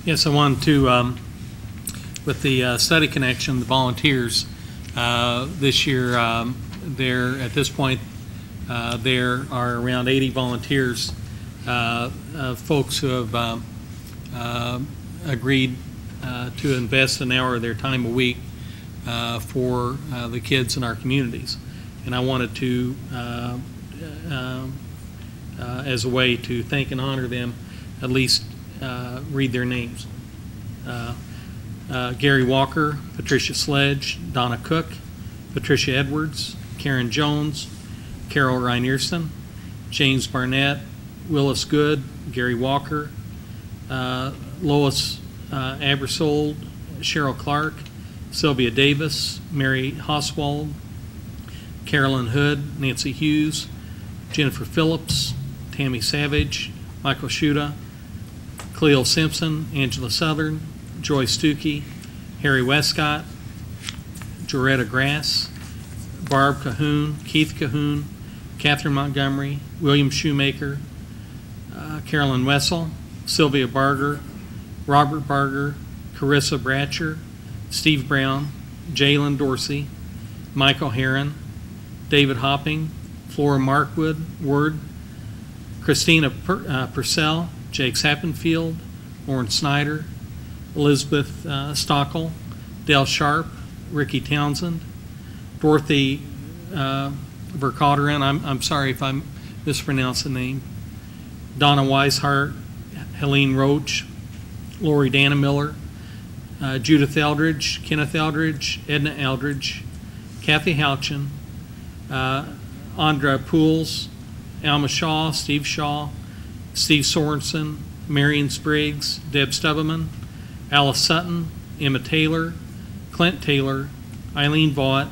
Yes, I wanted to, with the Study Connection, the volunteers, this year, there, at this point, there are around 80 volunteers, folks who have agreed to invest an hour of their time a week for the kids in our communities. And I wanted to, as a way to thank and honor them, at least read their names. Gary Walker, Patricia Sledge, Donna Cook, Patricia Edwards, Karen Jones, Carol Reinerson, James Barnett, Willis Good, Gary Walker, Lois Abersold, Cheryl Clark, Sylvia Davis, Mary Hoswald, Carolyn Hood, Nancy Hughes, Jennifer Phillips, Tammy Savage, Michael Shuda, Cleo Simpson, Angela Southern, Joy Stuckey, Harry Westcott, Joretta Grass, Barb Cahoon, Keith Cahoon, Catherine Montgomery, William Shoemaker, Carolyn Wessel, Sylvia Barger, Robert Barger, Carissa Bratcher, Steve Brown, Jalen Dorsey, Michael Heron, David Hopping, Flora Markwood, Word, Christina Purcell, Jake Sappenfield, Lauren Snyder, Elizabeth Stockel, Dale Sharp, Ricky Townsend, Dorothy Vercauteren, I'm sorry if I mispronounce the name, Donna Weishart, Helene Roach, Lori Dannemiller, Judith Eldridge, Kenneth Eldridge, Edna Eldridge, Kathy Houchin, Andra Pools, Alma Shaw, Steve Shaw, Steve Sorensen, Marion Spriggs, Deb Stubbeman, Alice Sutton, Emma Taylor, Clint Taylor, Eileen Vaught,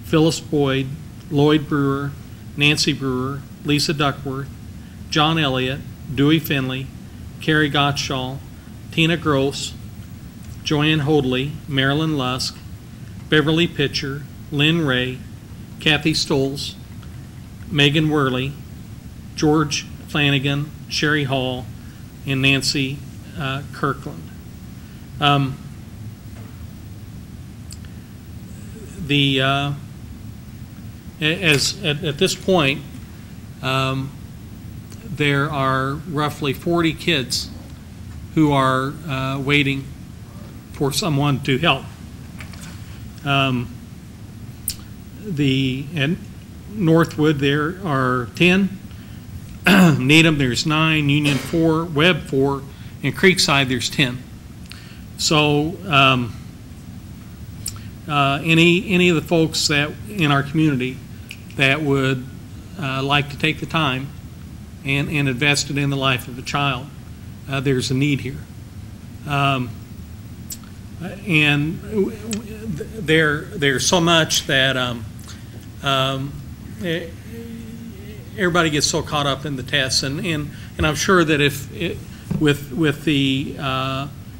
Phyllis Boyd, Lloyd Brewer, Nancy Brewer, Lisa Duckworth, John Elliott, Dewey Finley, Carrie Gottschall, Tina Gross, Joanne Hoadley, Marilyn Lusk, Beverly Pitcher, Lynn Ray, Kathy Stoles, Megan Worley, George Flanagan, Sherry Hall, and Nancy Kirkland. At this point, there are roughly 40 kids who are waiting for someone to help. At Northwood there are 10, Needham there's 9, Union 4, Webb 4, and Creekside there's 10. So any of the folks that in our community that would like to take the time and invest it in the life of a child, there's a need here. And there's so much that everybody gets so caught up in the tests, and I'm sure that if with the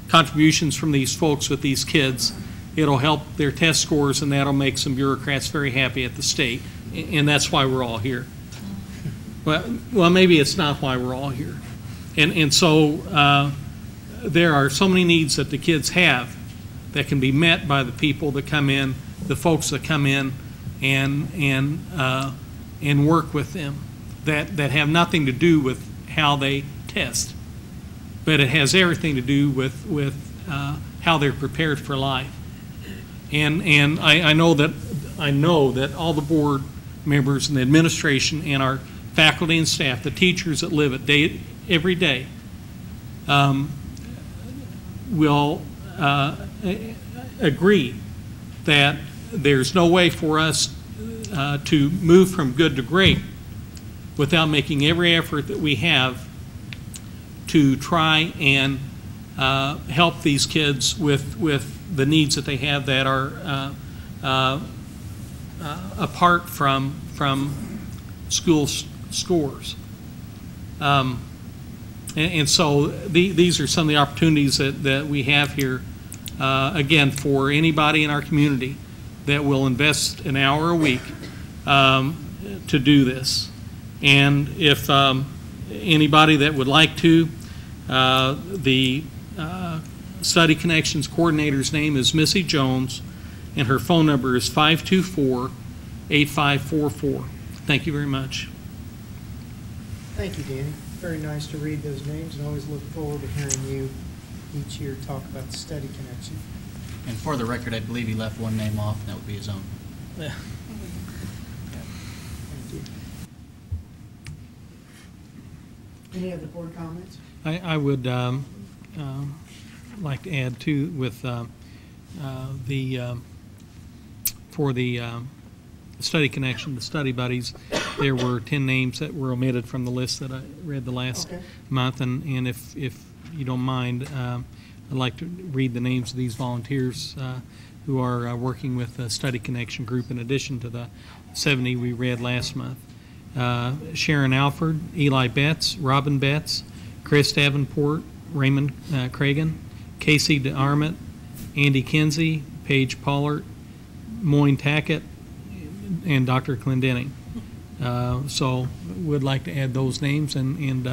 contributions from these folks with these kids, it'll help their test scores, and that'll make some bureaucrats very happy at the state, and that's why we're all here. Well, maybe it's not why we're all here, and so there are so many needs that the kids have that can be met by the people that come in, the folks that come in and work with them, that have nothing to do with how they test, but it has everything to do with how they're prepared for life. And I know that all the board members and the administration and our faculty and staff, the teachers that live it every day, will agree that there's no way for us to move from good to great without making every effort that we have to try and help these kids with the needs that they have that are apart from school scores. And so these are some of the opportunities that we have here, again, for anybody in our community that will invest an hour a week to do this. And if anybody that would like to, the Study Connections coordinator's name is Missy Jones, and her phone number is 524-8544. Thank you very much. Thank you, Danny. Very nice to read those names, and always look forward to hearing you each year talk about the Study Connection. And for the record, I believe he left one name off, and that would be his own. Thank you. Any other board comments? I would like to add too with for the Study Connection, the Study Buddies, there were 10 names that were omitted from the list that I read the last month, and if you don't mind, I'd like to read the names of these volunteers who are working with the Study Connection group in addition to the 70 we read last month. Sharon Alford, Eli Betts, Robin Betts, Chris Davenport, Raymond Cragen, Casey DeArmond, Andy Kinsey, Paige Pollard, Moyne Tackett, and Dr. Clendenning. So would like to add those names, and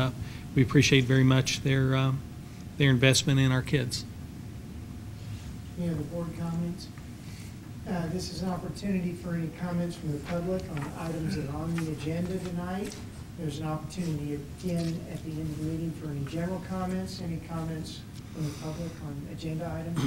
we appreciate very much their investment in our kids. Any other board comments? This is an opportunity for any comments from the public on items that are on the agenda tonight. There's an opportunity again at the end of the meeting for any general comments, any comments from the public on agenda items.